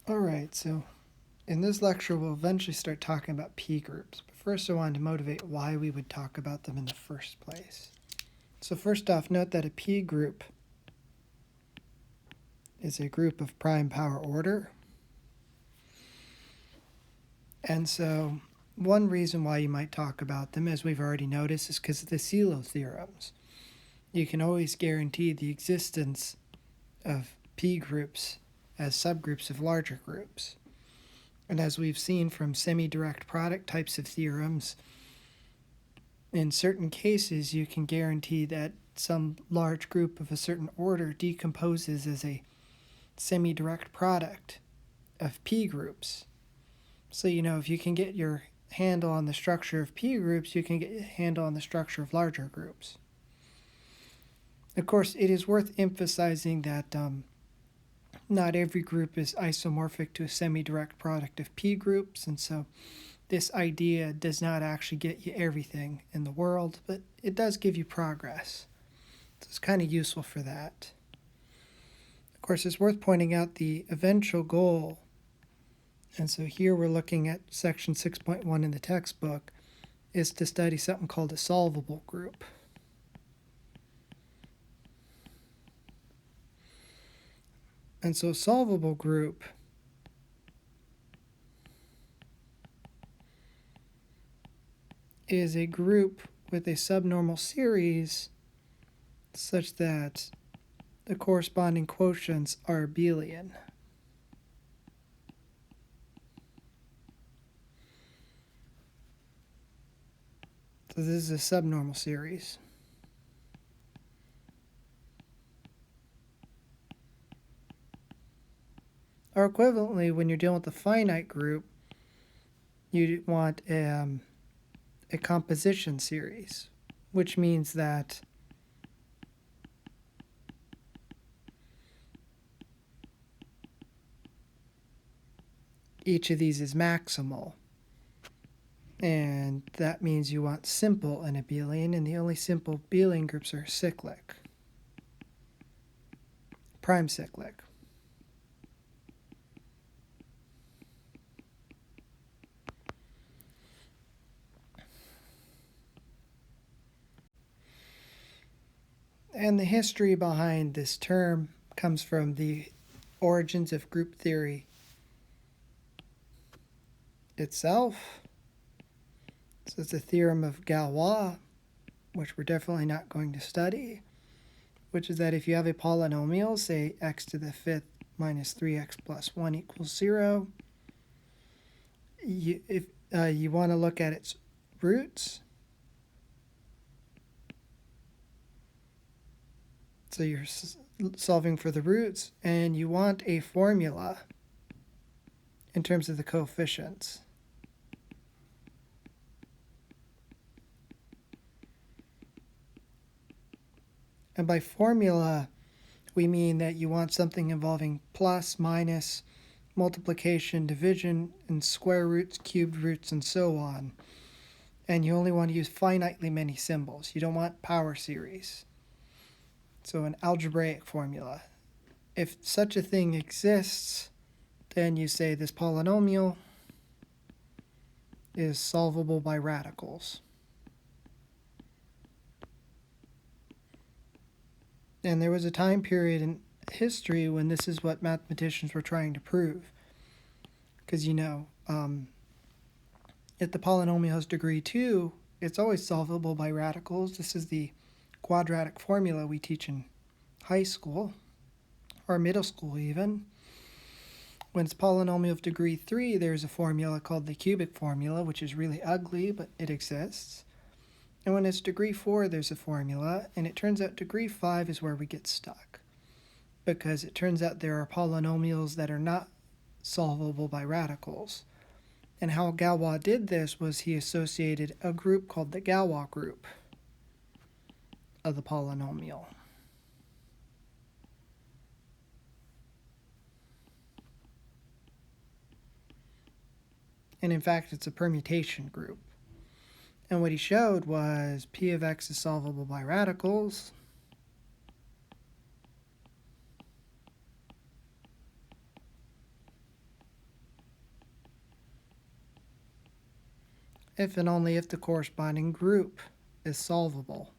Alright, so in this lecture we'll eventually start talking about P groups, but first I wanted to motivate why we would talk about them in the first place. So first off, note that a P group is a group of prime power order. And so one reason why you might talk about them, as we've already noticed, is because of the CELO theorems. You can always guarantee the existence of P groups as subgroups of larger groups. And as we've seen from semi-direct product types of theorems, in certain cases you can guarantee that some large group of a certain order decomposes as a semi-direct product of P groups. So, if you can get your handle on the structure of P groups, you can get a handle on the structure of larger groups. Of course, it is worth emphasizing that not every group is isomorphic to a semi-direct product of P groups, and so this idea does not actually get you everything in the world, but it does give you progress. So it's kind of useful for that. Of course, it's worth pointing out the eventual goal. And so here we're looking at section 6.1 in the textbook, is to study something called a solvable group. And so a solvable group is a group with a subnormal series such that the corresponding quotients are abelian. So this is a subnormal series. Or equivalently, when you're dealing with a finite group, you want a composition series, which means that each of these is maximal. And that means you want simple and abelian, and the only simple abelian groups are cyclic, prime cyclic. And the history behind this term comes from the origins of group theory itself. So it's the Theorem of Galois, which we're definitely not going to study, which is that if you have a polynomial, say x to the fifth minus 3x plus 1 equals 0, if you want to look at its roots. So you're solving for the roots, and you want a formula in terms of the coefficients. And by formula, we mean that you want something involving plus, minus, multiplication, division, and square roots, cubed roots, and so on. And you only want to use finitely many symbols. You don't want power series. So an algebraic formula. If such a thing exists, then you say this polynomial is solvable by radicals. And there was a time period in history when this is what mathematicians were trying to prove. Because, if the polynomial has degree 2, it's always solvable by radicals. This is the quadratic formula we teach in high school, or middle school even. When it's polynomial of degree 3, there's a formula called the cubic formula, which is really ugly, but it exists. And when it's degree 4, there's a formula, and it turns out degree 5 is where we get stuck. Because it turns out there are polynomials that are not solvable by radicals. And how Galois did this was he associated a group called the Galois group of the polynomial. And in fact, it's a permutation group. And what he showed was P of x is solvable by radicals. if and only if the corresponding group is solvable.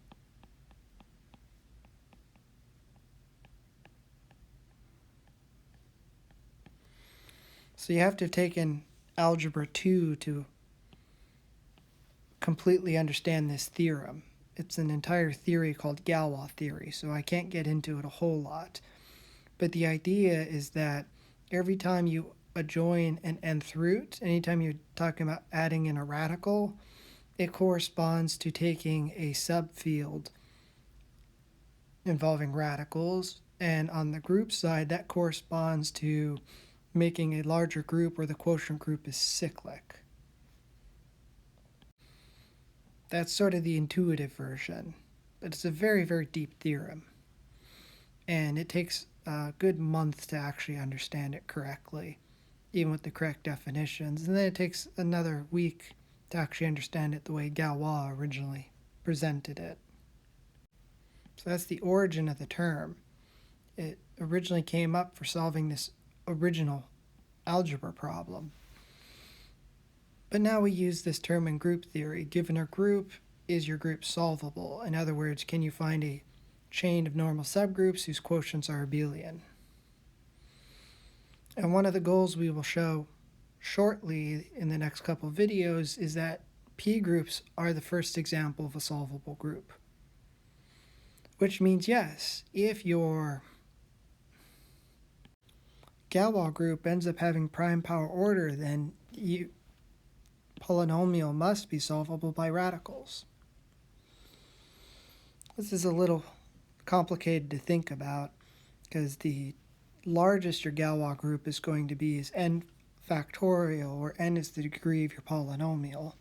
So you have to have taken Algebra 2 to completely understand this theorem. It's an entire theory called Galois theory, so I can't get into it a whole lot. But the idea is that every time you adjoin an nth root, anytime you're talking about adding in a radical, it corresponds to taking a subfield involving radicals, and on the group side, that corresponds to making a larger group where the quotient group is cyclic. That's sort of the intuitive version, but it's a very, very deep theorem, and it takes a good month to actually understand it correctly, even with the correct definitions, and then it takes another week to actually understand it the way Galois originally presented it. So that's the origin of the term. It originally came up for solving this original algebra problem. But now we use this term in group theory. Given a group, is your group solvable? In other words, can you find a chain of normal subgroups whose quotients are abelian? And one of the goals we will show shortly in the next couple of videos is that P groups are the first example of a solvable group. Which means, yes, if your Galois group ends up having prime power order, then polynomial must be solvable by radicals. This is a little complicated to think about because the largest your Galois group is going to be is n factorial, where n is the degree of your polynomial.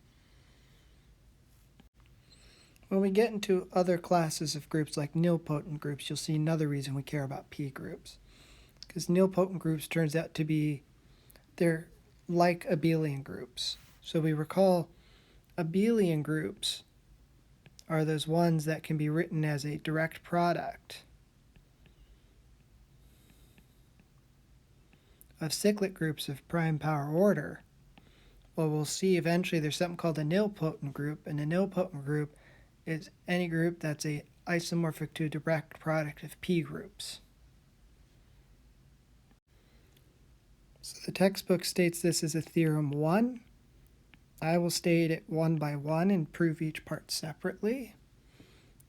When we get into other classes of groups like nilpotent groups, you'll see another reason we care about P groups. Because nilpotent groups turns out to be, they're like abelian groups. So we recall abelian groups are those ones that can be written as a direct product of cyclic groups of prime power order. Well, we'll see eventually there's something called a nilpotent group, and a nilpotent group is any group that's a isomorphic to a direct product of P groups. So the textbook states this as a theorem 1. I will state it one by one and prove each part separately.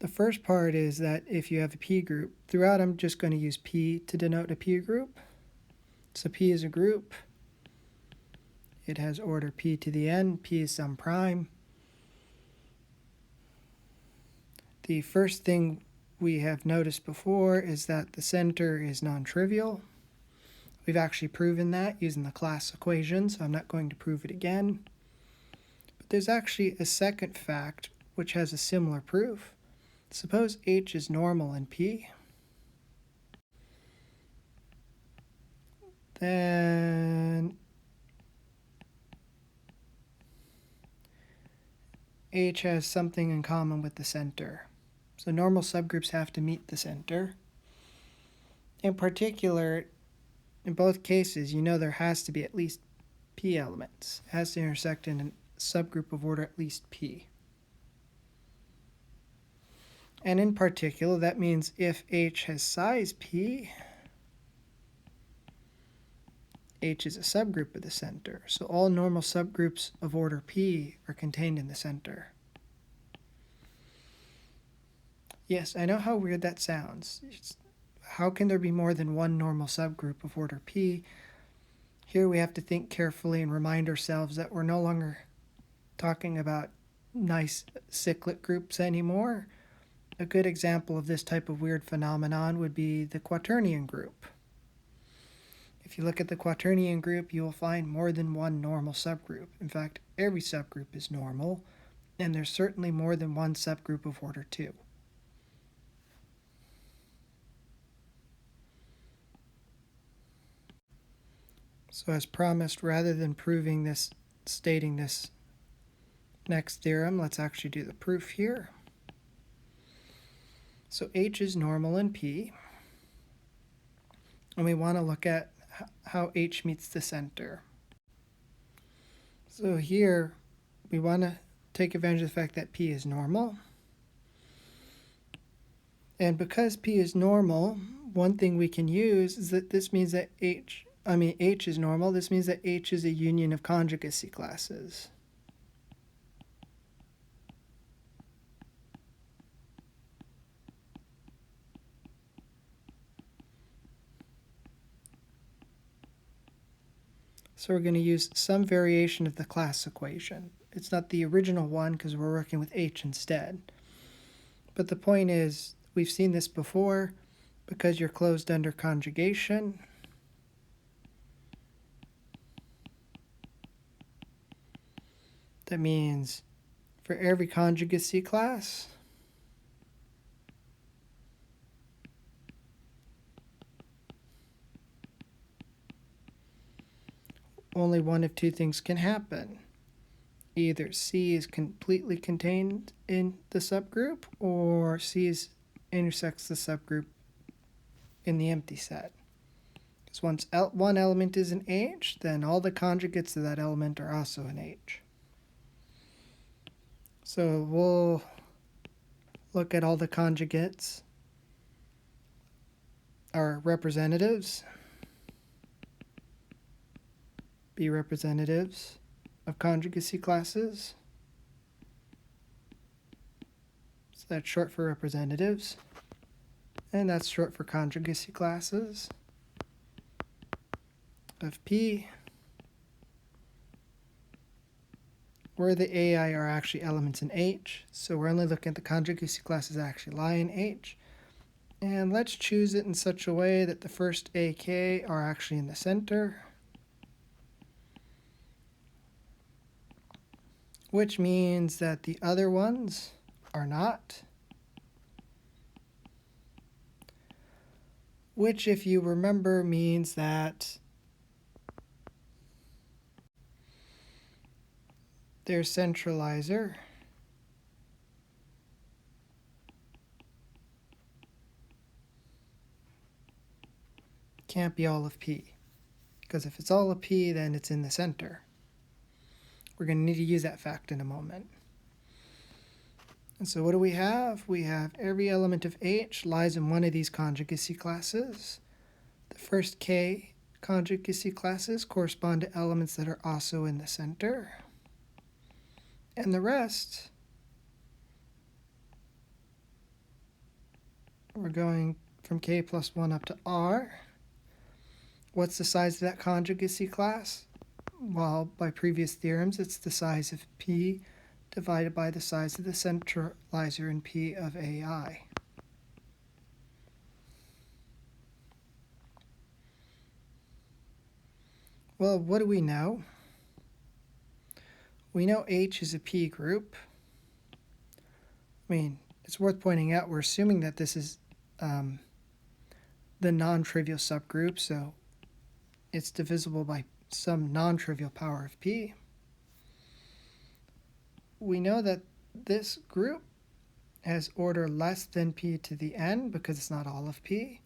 The first part is that if you have a P group, throughout I'm just going to use P to denote a P group. So P is a group. It has order P to the n. P is some prime. The first thing we have noticed before is that the center is non-trivial. We've actually proven that using the class equation, so I'm not going to prove it again. But there's actually a second fact which has a similar proof. Suppose H is normal in P. Then H has something in common with the center. So normal subgroups have to meet the center. In particular, in both cases, you know there has to be at least P elements. It has to intersect in a subgroup of order at least P. And in particular, that means if H has size P, H is a subgroup of the center. So all normal subgroups of order P are contained in the center. Yes, I know how weird that sounds. How can there be more than one normal subgroup of order P? Here we have to think carefully and remind ourselves that we're no longer talking about nice cyclic groups anymore. A good example of this type of weird phenomenon would be the quaternion group. If you look at the quaternion group, you will find more than one normal subgroup. In fact, every subgroup is normal, and there's certainly more than one subgroup of order 2. So as promised, rather than stating this next theorem, let's actually do the proof here. So H is normal in P, and we want to look at how H meets the center. So here we want to take advantage of the fact that P is normal. And because P is normal, one thing we can use is that this means that H is normal. This means that H is a union of conjugacy classes. So we're going to use some variation of the class equation. It's not the original one because we're working with H instead. But the point is, we've seen this before, because you're closed under conjugation. That means for every conjugacy class, only one of two things can happen. Either C is completely contained in the subgroup, or C intersects the subgroup in the empty set. Because once one element is in H, then all the conjugates of that element are also in H. So we'll look at all the conjugates, or representatives, be representatives of conjugacy classes. So that's short for representatives, and that's short for conjugacy classes of P, where the AI are actually elements in H. So we're only looking at the conjugacy classes that actually lie in H. And let's choose it in such a way that the first AK are actually in the center, which means that the other ones are not. Which, if you remember, means that their centralizer can't be all of P. Because if it's all of P, then it's in the center. We're going to need to use that fact in a moment. And so what do we have? We have every element of H lies in one of these conjugacy classes. The first K conjugacy classes correspond to elements that are also in the center. And the rest, we're going from K plus 1 up to R. What's the size of that conjugacy class? Well, by previous theorems, it's the size of P divided by the size of the centralizer in P of AI. Well, what do we know? We know H is a P group. I mean, it's worth pointing out we're assuming that this is the non-trivial subgroup, so it's divisible by some non-trivial power of P. We know that this group has order less than P to the n because it's not all of P.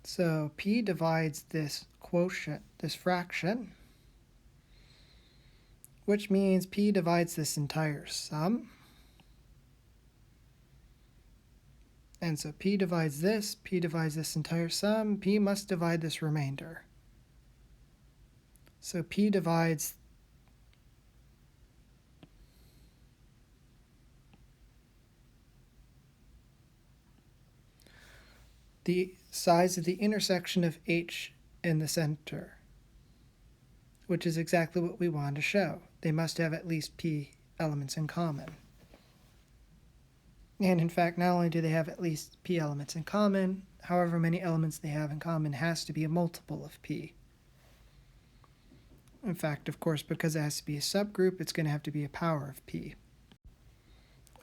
So P divides this quotient, this fraction, which means P divides this entire sum. And so P divides this entire sum, P must divide this remainder. So P divides the size of the intersection of H in the center, which is exactly what we want to show. They must have at least P elements in common. And in fact, not only do they have at least P elements in common, however many elements they have in common has to be a multiple of P. In fact, of course, because it has to be a subgroup, it's going to have to be a power of P.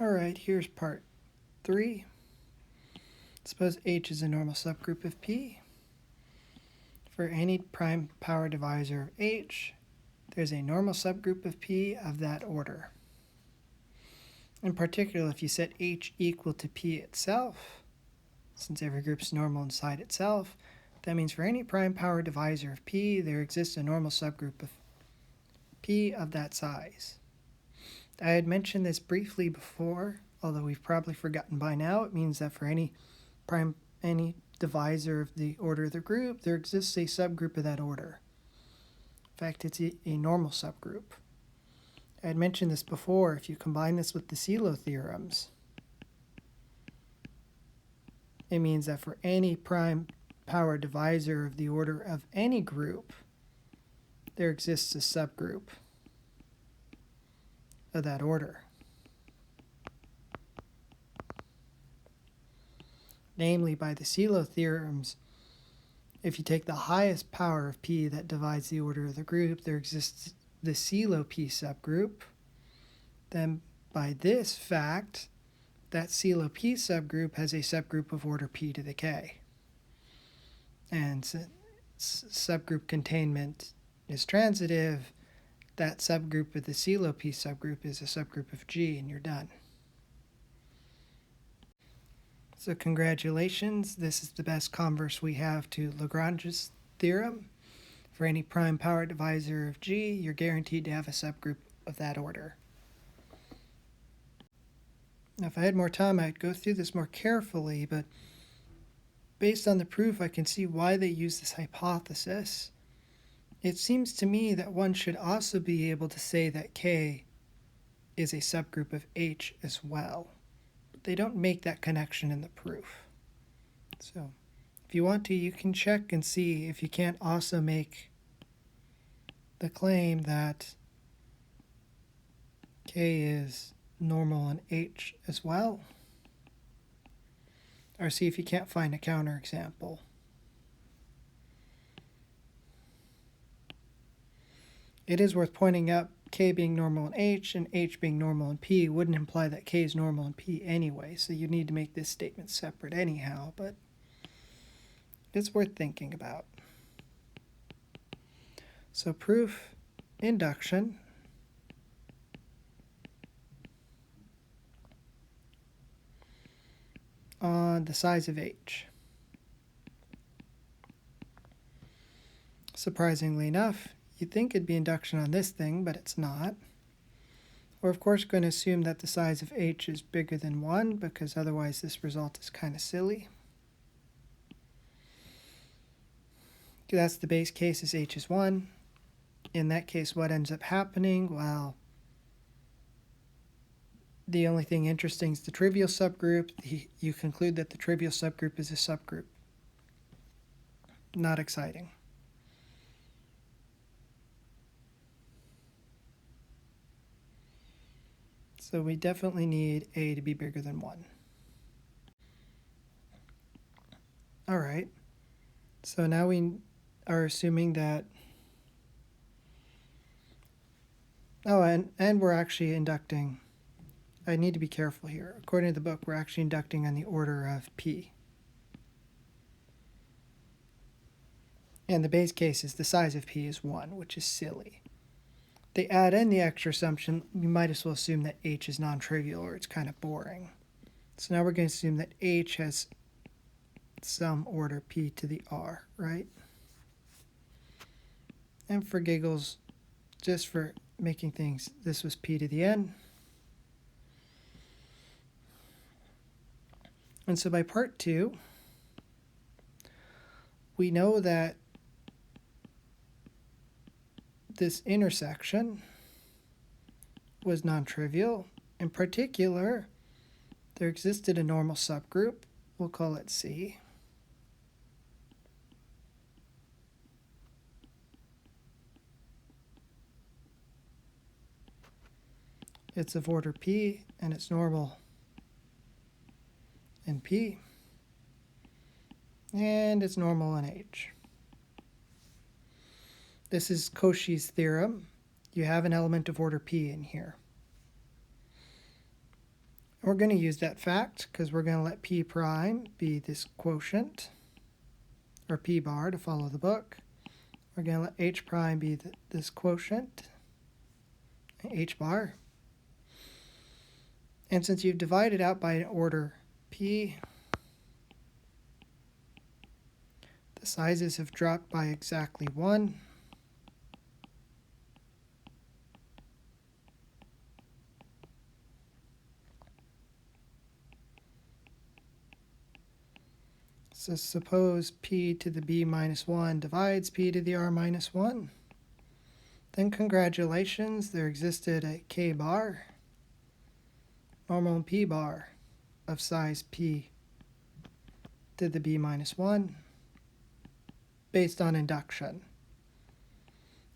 All right, here's part 3. Suppose H is a normal subgroup of P. For any prime power divisor of H, there's a normal subgroup of P of that order. In particular, if you set H equal to P itself, since every group's normal inside itself, that means for any prime power divisor of P, there exists a normal subgroup of P of that size. I had mentioned this briefly before, although we've probably forgotten by now. It means that for any divisor of the order of the group, there exists a subgroup of that order. In fact, it's a normal subgroup. I had mentioned this before. If you combine this with the Sylow theorems, it means that for any prime power divisor of the order of any group, there exists a subgroup of that order. Namely, by the Sylow theorems, if you take the highest power of P that divides the order of the group, there exists the Sylow P subgroup. Then by this fact, that Sylow P subgroup has a subgroup of order P to the K. And subgroup containment is transitive. That subgroup of the Sylow P subgroup is a subgroup of G, and you're done. So congratulations, this is the best converse we have to Lagrange's theorem. For any prime power divisor of G, you're guaranteed to have a subgroup of that order. Now, if I had more time, I'd go through this more carefully, but based on the proof, I can see why they use this hypothesis. It seems to me that one should also be able to say that K is a subgroup of H as well. But they don't make that connection in the proof. So, if you want to, you can check and see if you can't also make the claim that K is normal in H as well. Or see if you can't find a counterexample. It is worth pointing out K being normal in H and H being normal in P wouldn't imply that K is normal in P anyway, so you need to make this statement separate anyhow, but it's worth thinking about. So proof, induction. On the size of H. Surprisingly enough, you'd think it'd be induction on this thing, but it's not. We're of course going to assume that the size of H is bigger than 1, because otherwise this result is kind of silly. That's the base case is H is 1. In that case, what ends up happening? Well, the only thing interesting is the trivial subgroup. You conclude that the trivial subgroup is a subgroup. Not exciting. So we definitely need A to be bigger than 1. All right. So now we are assuming that... Oh, and we're actually inducting... I need to be careful here. According to the book, we're actually inducting on the order of P. And the base case is the size of P is 1, which is silly. They add in the extra assumption, you might as well assume that H is non-trivial or it's kind of boring. So now we're going to assume that H has some order P to the R, right? And for giggles, just for making things, this was P to the N. And so by part 2, we know that this intersection was non-trivial. In particular, there existed a normal subgroup. We'll call it C. It's of order P, and it's normal in P, and it's normal in H. This is Cauchy's theorem. You have an element of order P in here. We're going to use that fact because we're going to let P prime be this quotient, or P bar to follow the book. We're going to let H prime be this quotient, H bar. And since you've divided out by an order P, the sizes have dropped by exactly 1. So suppose p to the b minus 1 divides p to the r minus 1. Then congratulations, there existed a k bar, normal and p bar, of size p to the b minus 1 based on induction.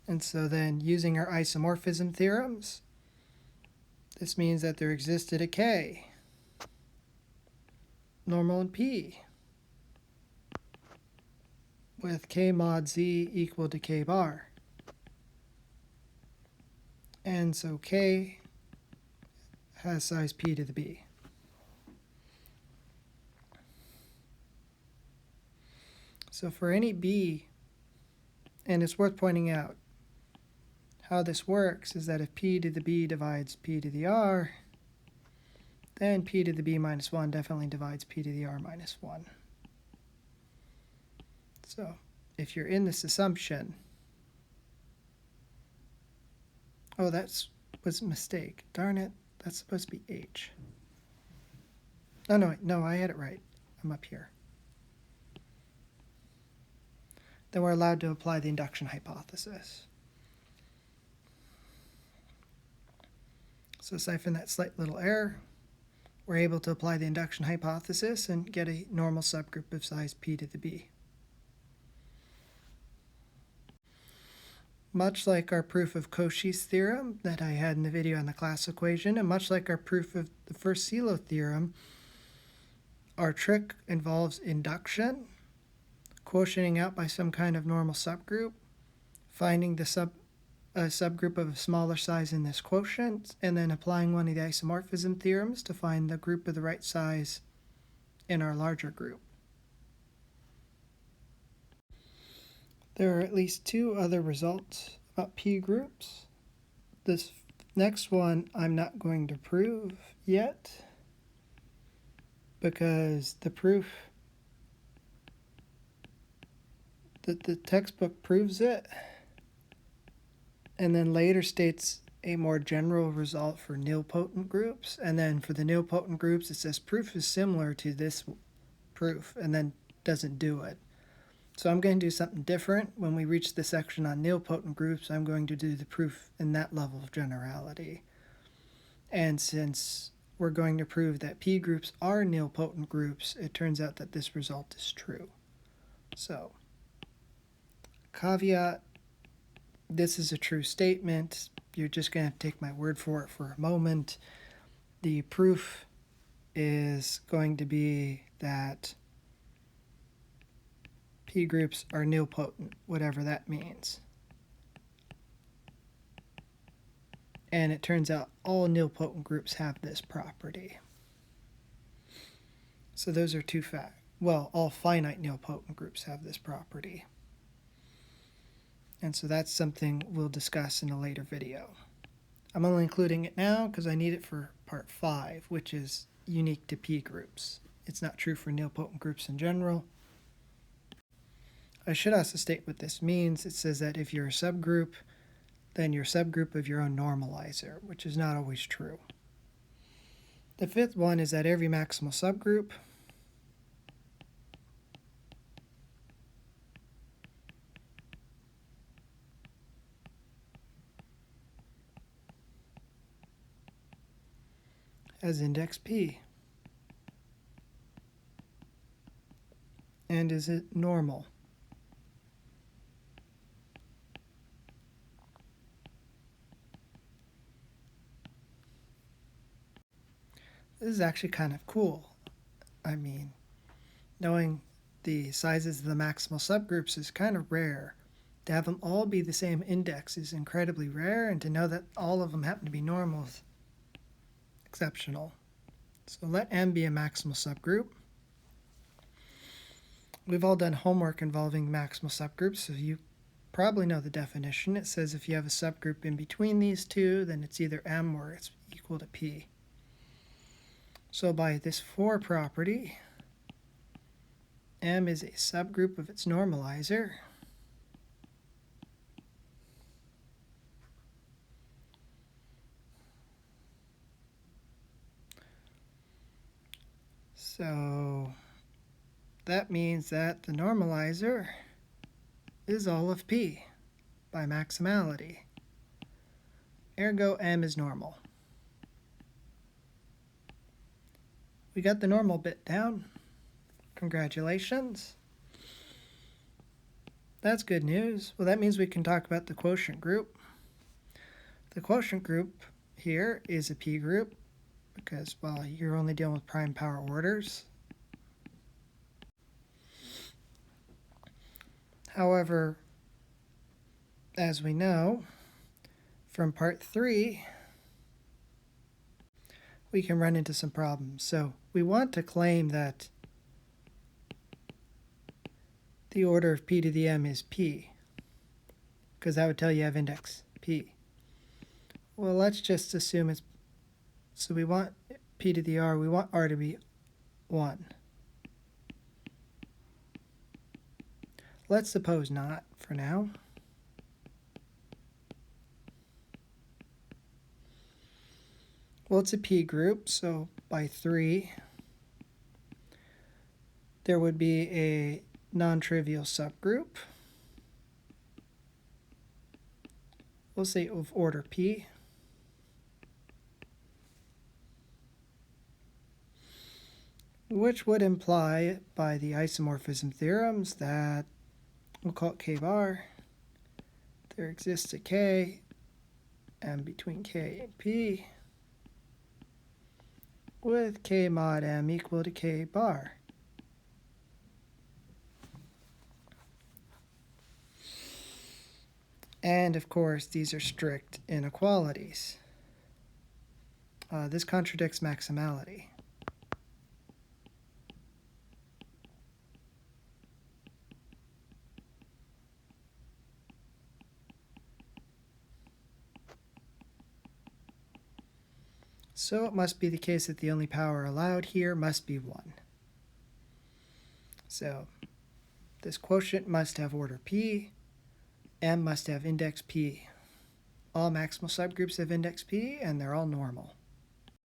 And so then using our isomorphism theorems, this means that there existed a k, normal and p, with k mod z equal to k bar. And so k has size p to the b. So for any b, and it's worth pointing out, how this works is that if p to the b divides p to the r, then p to the b minus 1 definitely divides p to the r minus 1. So if you're in this assumption, oh, that was a mistake. Darn it, that's supposed to be h. Oh, no, I had it right. I'm up here. Then we're allowed to apply the induction hypothesis. So aside from that slight little error, we're able to apply the induction hypothesis and get a normal subgroup of size p to the b. Much like our proof of Cauchy's theorem that I had in the video on the class equation, and much like our proof of the first Silo theorem, our trick involves induction, quotienting out by some kind of normal subgroup, finding the subgroup of a smaller size in this quotient, and then applying one of the isomorphism theorems to find the group of the right size in our larger group. There are at least two other results about p groups. This next one I'm not going to prove yet because the proof that the textbook proves it and then later states a more general result for nilpotent groups, and then for the nilpotent groups it says proof is similar to this proof and then doesn't do it. So I'm going to do something different. When we reach the section on nilpotent groups, I'm going to do the proof in that level of generality. And since we're going to prove that p groups are nilpotent groups, it turns out that this result is true. So, caveat, this is a true statement. You're just going to have to take my word for it for a moment. The proof is going to be that p groups are nilpotent, whatever that means. And it turns out all nilpotent groups have this property. So those are two facts. Well, all finite nilpotent groups have this property. And so that's something we'll discuss in a later video. I'm only including it now because I need it for part 5, which is unique to p groups. It's not true for nilpotent groups in general. I should also state what this means. It says that if you're a subgroup, then you're a subgroup of your own normalizer, which is not always true. The fifth one is that every maximal subgroup has index p. And is it normal? This is actually kind of cool. I mean, knowing the sizes of the maximal subgroups is kind of rare. To have them all be the same index is incredibly rare, and to know that all of them happen to be normal is exceptional. So let M be a maximal subgroup. We've all done homework involving maximal subgroups, so you probably know the definition. It says if you have a subgroup in between these two, then it's either M or it's equal to P. So by this for property, M is a subgroup of its normalizer. So that means that the normalizer is all of P by maximality. Ergo, M is normal. We got the normal bit down. Congratulations. That's good news. Well, that means we can talk about the quotient group. The quotient group here is a P group because, well, you're only dealing with prime power orders. However, as we know from part 3, we can run into some problems. So we want to claim that the order of P to the M is P, because that would tell you have index P. Well, let's just assume it's, so we want P to the R, we want R to be 1. Let's suppose not for now. Well, it's a P group, so by 3, there would be a non-trivial subgroup. We'll say of order P. Which would imply, by the isomorphism theorems, that we'll call it K bar. There exists a K, M between K and P, with K mod M equal to K bar. And of course, these are strict inequalities. This contradicts maximality. So it must be the case that the only power allowed here must be 1. So this quotient must have order P, M must have index P. All maximal subgroups have index P, and they're all normal.